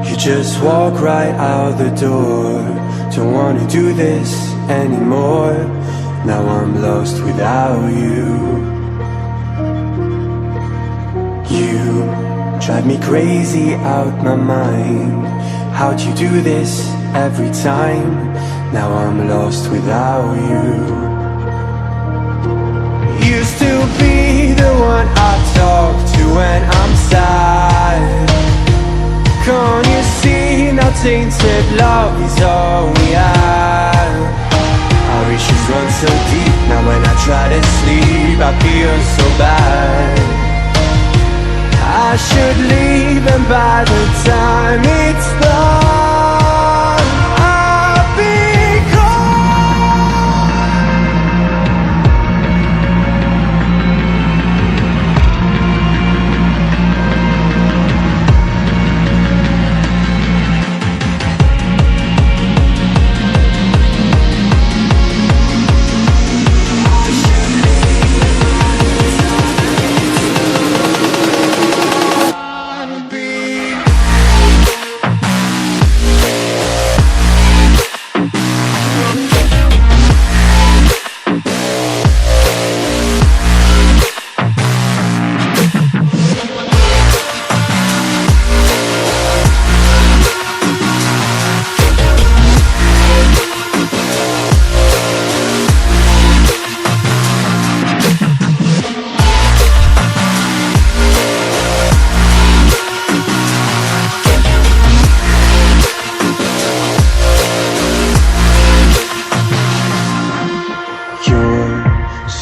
You just walk right out the door. Don't wanna do this anymore. Now I'm lost without you. You drive me crazy out my mind. How'd you do this every time? Now I'm lost without you. Used to be the one I talk to when I'm sad. Can't you see now tainted love is all we have? Our issues run so deep, now when I try to sleep I feel so bad. I should leave, and by the time it's done I'll be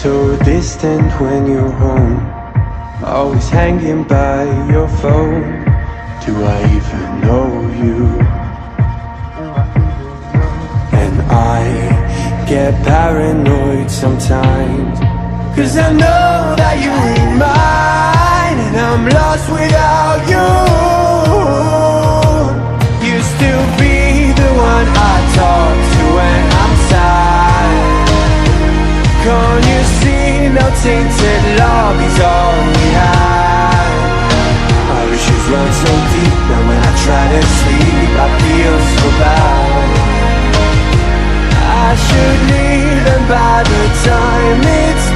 so distant when you're home, always hanging by your phone. Do I even know you? And I get paranoid sometimes, 'cause I know that you ain't mine, and I'm lost without you. Used to be the one I talk to when I'm sad. Can't you see now tainted love is all we have? Our issues run so deep, now when I try to sleep I feel so bad. I should leave, and by the time it's